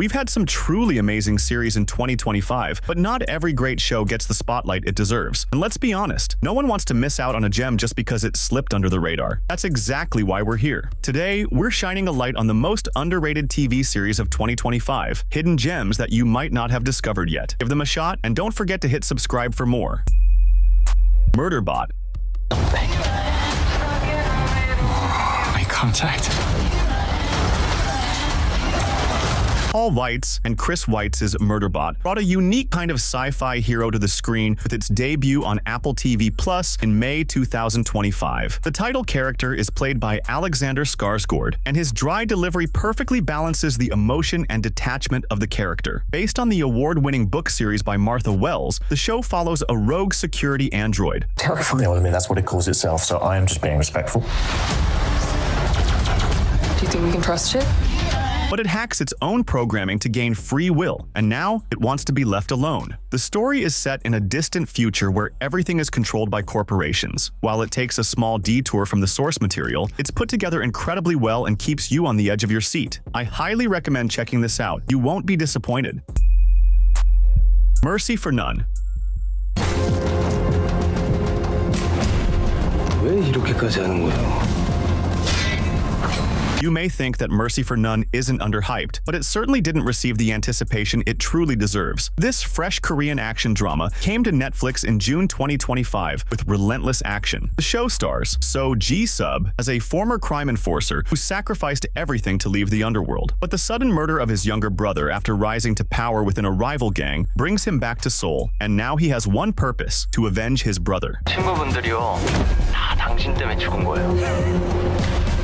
We've had some truly amazing series in 2025, but not every great show gets the spotlight it deserves. And let's be honest, no one wants to miss out on a gem just because it slipped under the radar. That's exactly why we're here. Today, we're shining a light on the most underrated TV series of 2025, hidden gems that you might not have discovered yet. Give them a shot, and don't forget to hit subscribe for more. Murderbot. Eye contact. Paul Weitz and Chris Weitz's Murderbot brought a unique kind of sci-fi hero to the screen with its debut on Apple TV Plus in May 2025. The title character is played by Alexander Skarsgård, and his dry delivery perfectly balances the emotion and detachment of the character. Based on the award-winning book series by Martha Wells, the show follows a rogue security android. Terrifying, I mean, that's what it calls itself, so I am just being respectful. Do you think we can trust it? But it hacks its own programming to gain free will, and now it wants to be left alone. The story is set in a distant future where everything is controlled by corporations. While it takes a small detour from the source material, it's put together incredibly well and keeps you on the edge of your seat. I highly recommend checking this out. You won't be disappointed. Mercy for None. 왜 이렇게까지 하는 거야? You may think that Mercy for None isn't underhyped, but it certainly didn't receive the anticipation it truly deserves. This fresh Korean action drama came to Netflix in June 2025 with relentless action. The show stars So Ji-sub as a former crime enforcer who sacrificed everything to leave the underworld. But the sudden murder of his younger brother after rising to power within a rival gang brings him back to Seoul, and now he has one purpose: to avenge his brother. 친구분들이요, 다 당신 때문에 죽은 거예요.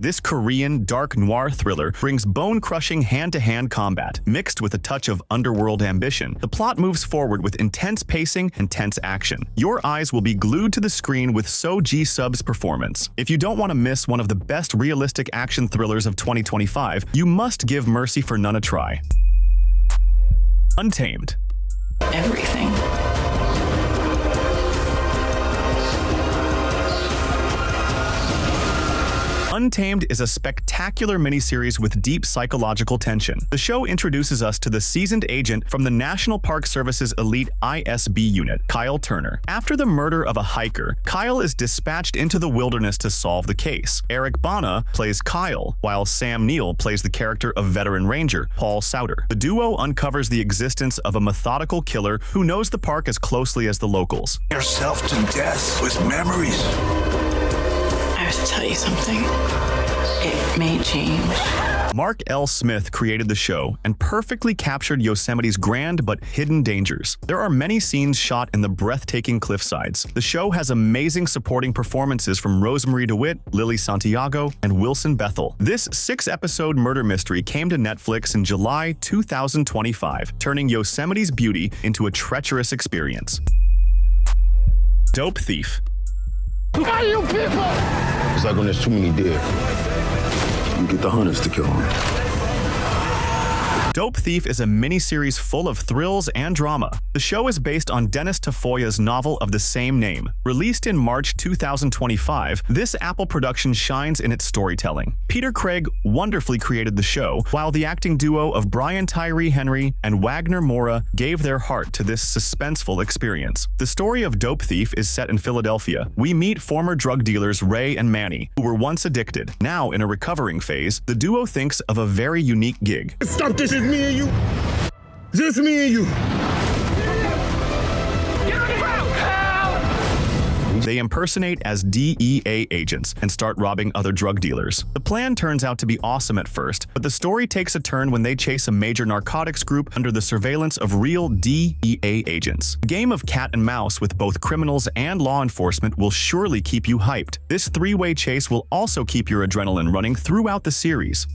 This Korean dark noir thriller brings bone-crushing hand-to-hand combat, mixed with a touch of underworld ambition. The plot moves forward with intense pacing and tense action. Your eyes will be glued to the screen with So Ji-sub's performance. If you don't want to miss one of the best realistic action thrillers of 2025, you must give Mercy for None a try. Untamed. Everything. Untamed is a spectacular miniseries with deep psychological tension. The show introduces us to the seasoned agent from the National Park Service's elite ISB unit, Kyle Turner. After the murder of a hiker, Kyle is dispatched into the wilderness to solve the case. Eric Bana plays Kyle, while Sam Neill plays the character of veteran ranger Paul Cider. The duo uncovers the existence of a methodical killer who knows the park as closely as the locals. Yourself to death with memories. I have to tell you something. It may change. Mark L. Smith created the show and perfectly captured Yosemite's grand but hidden dangers. There are many scenes shot in the breathtaking cliffsides. The show has amazing supporting performances from Rosemary DeWitt, Lily Santiago, and Wilson Bethel. This 6-episode murder mystery came to Netflix in July 2025, turning Yosemite's beauty into a treacherous experience. Dope Thief. Who are you people? It's like when there's too many dead. You get the hunters to kill them. Dope Thief is a miniseries full of thrills and drama. The show is based on Dennis Tafoya's novel of the same name. Released in March 2025, this Apple production shines in its storytelling. Peter Craig wonderfully created the show, while the acting duo of Brian Tyree Henry and Wagner Moura gave their heart to this suspenseful experience. The story of Dope Thief is set in Philadelphia. We meet former drug dealers Ray and Manny, who were once addicted. Now, in a recovering phase, the duo thinks of a very unique gig. Stop this, it's me and you. Just me and you. They impersonate as DEA agents and start robbing other drug dealers. The plan turns out to be awesome at first, but the story takes a turn when they chase a major narcotics group under the surveillance of real DEA agents. A game of cat and mouse with both criminals and law enforcement will surely keep you hyped. This three-way chase will also keep your adrenaline running throughout the series.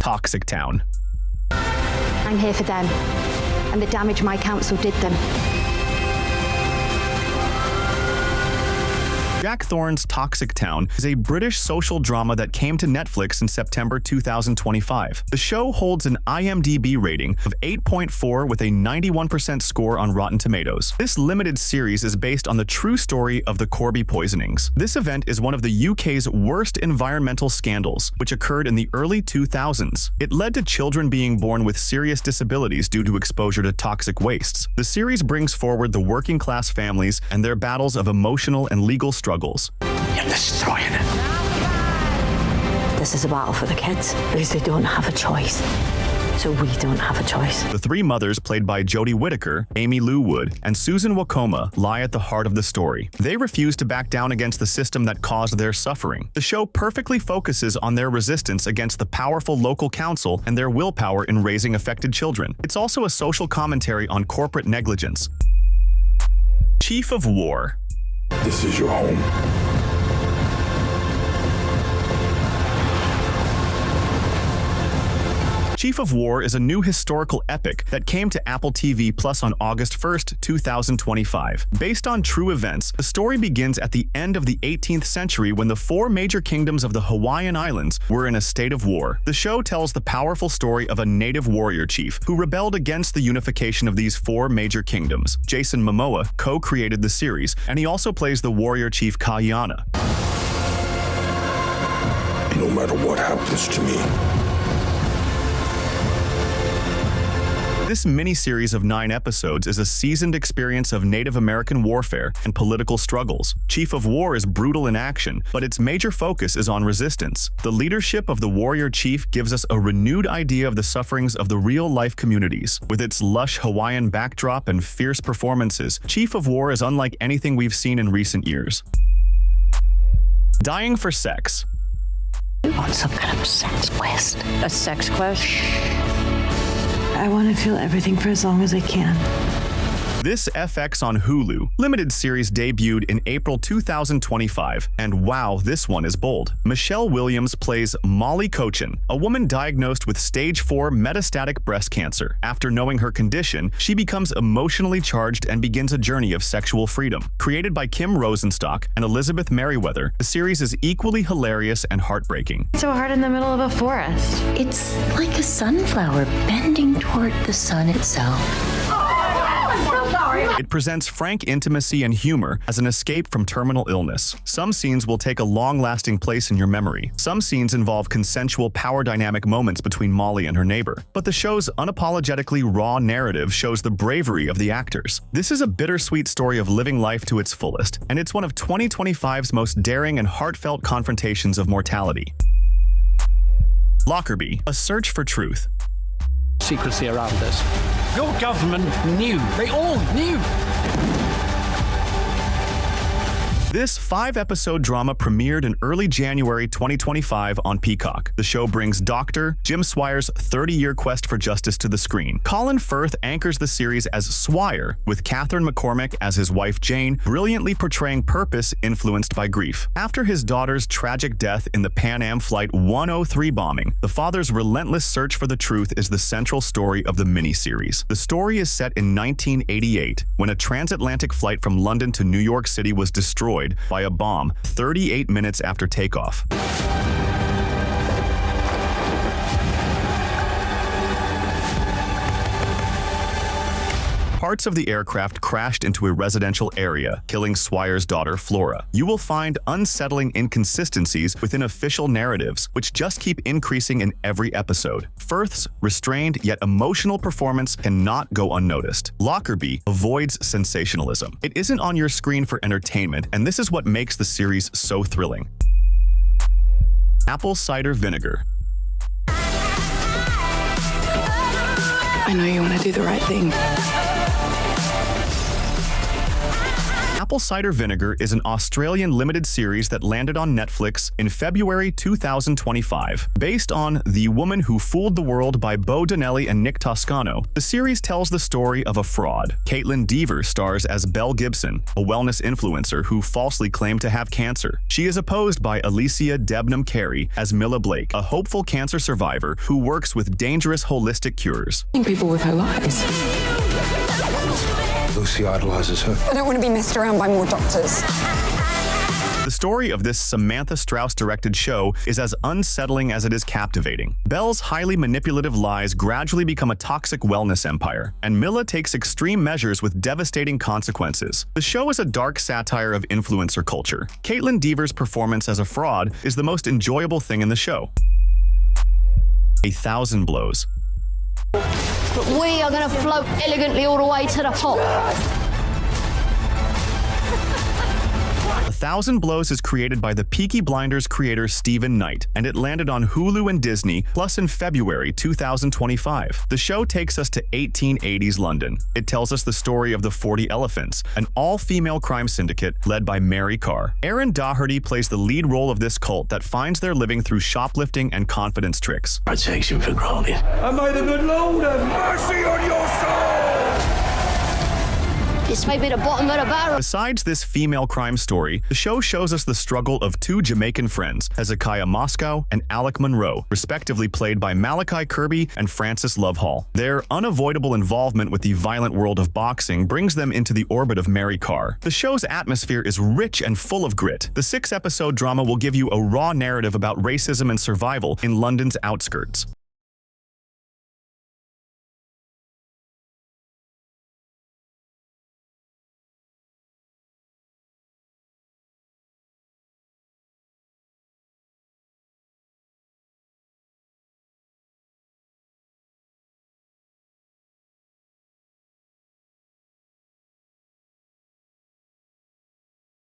Toxic Town. I'm here for them and the damage my council did them. Jack Thorne's Toxic Town is a British social drama that came to Netflix in September 2025. The show holds an IMDb rating of 8.4 with a 91% score on Rotten Tomatoes. This limited series is based on the true story of the Lockerbie poisonings. This event is one of the UK's worst environmental scandals, which occurred in the early 2000s. It led to children being born with serious disabilities due to exposure to toxic wastes. The series brings forward the working-class families and their battles of emotional and legal struggles. You're destroying it. This is a battle for the kids because they don't have a choice. So we don't have a choice. The three mothers, played by Jodie Whittaker, Amy Lou Wood, and Susan Wokoma, lie at the heart of the story. They refuse to back down against the system that caused their suffering. The show perfectly focuses on their resistance against the powerful local council and their willpower in raising affected children. It's also a social commentary on corporate negligence. Chief of War. This is your home. Chief of War is a new historical epic that came to Apple TV Plus on August 1st, 2025. Based on true events, the story begins at the end of the 18th century when the four major kingdoms of the Hawaiian Islands were in a state of war. The show tells the powerful story of a native warrior chief who rebelled against the unification of these four major kingdoms. Jason Momoa co-created the series, and he also plays the warrior chief Kaiana. No matter what happens to me, This mini-series of 9 episodes is a seasoned experience of Native American warfare and political struggles. Chief of War is brutal in action, but its major focus is on resistance. The leadership of the warrior chief gives us a renewed idea of the sufferings of the real-life communities. With its lush Hawaiian backdrop and fierce performances, Chief of War is unlike anything we've seen in recent years. Dying for Sex. You want some kind of sex quest? A sex quest? I want to feel everything for as long as I can. This FX on Hulu limited series debuted in April 2025, and wow, this one is bold. Michelle Williams plays Molly Cochin, a woman diagnosed with stage 4 metastatic breast cancer. After knowing her condition, she becomes emotionally charged and begins a journey of sexual freedom. Created by Kim Rosenstock and Elizabeth Merriweather, the series is equally hilarious and heartbreaking. So hard in the middle of a forest. It's like a sunflower bending toward the sun itself. It presents frank intimacy and humor as an escape from terminal illness. Some scenes will take a long-lasting place in your memory. Some scenes involve consensual power dynamic moments between Molly and her neighbor. But the show's unapologetically raw narrative shows the bravery of the actors. This is a bittersweet story of living life to its fullest, and it's one of 2025's most daring and heartfelt confrontations of mortality. Lockerbie, A Search for Truth. Secrecy around us. Your government knew. They all knew. This 5-episode drama premiered in early January 2025 on Peacock. The show brings Dr. Jim Swire's 30-year quest for justice to the screen. Colin Firth anchors the series as Swire, with Catherine McCormack as his wife Jane, brilliantly portraying purpose influenced by grief. After his daughter's tragic death in the Pan Am Flight 103 bombing, the father's relentless search for the truth is the central story of the miniseries. The story is set in 1988, when a transatlantic flight from London to New York City was destroyed by a bomb 38 minutes after takeoff. Parts of the aircraft crashed into a residential area, killing Swire's daughter, Flora. You will find unsettling inconsistencies within official narratives, which just keep increasing in every episode. Firth's restrained yet emotional performance cannot go unnoticed. Lockerbie avoids sensationalism. It isn't on your screen for entertainment, and this is what makes the series so thrilling. Apple Cider Vinegar. I know you want to do the right thing. Apple Cider Vinegar is an Australian limited series that landed on Netflix in February 2025. Based on The Woman Who Fooled the World by Bo Donnelly and Nick Toscano, the series tells the story of a fraud. Caitlin Dever stars as Belle Gibson, a wellness influencer who falsely claimed to have cancer. She is opposed by Alicia Debnam Carey as Milla Blake, a hopeful cancer survivor who works with dangerous holistic cures. People with her lies. Lucy idolizes her. I don't want to be messed around by more doctors. The story of this Samantha Strauss-directed show is as unsettling as it is captivating. Belle's highly manipulative lies gradually become a toxic wellness empire, and Mila takes extreme measures with devastating consequences. The show is a dark satire of influencer culture. Caitlin Dever's performance as a fraud is the most enjoyable thing in the show. 1,000 Blows. But we are going to float elegantly all the way to the top. 1,000 Blows is created by the Peaky Blinders creator Stephen Knight, and it landed on Hulu and Disney, plus in February 2025. The show takes us to 1880s London. It tells us the story of the 40 Elephants, an all-female crime syndicate led by Mary Carr. Aaron Daugherty plays the lead role of this cult that finds their living through shoplifting and confidence tricks. Protection for granted. I might have good Lord have mercy on your soul! This may be the bottom of the barrel. Besides this female crime story, the show shows us the struggle of two Jamaican friends, Hezekiah Moscow and Alec Monroe, respectively played by Malachi Kirby and Francis Love Hall. Their unavoidable involvement with the violent world of boxing brings them into the orbit of Mary Carr. The show's atmosphere is rich and full of grit. The 6-episode drama will give you a raw narrative about racism and survival in London's outskirts.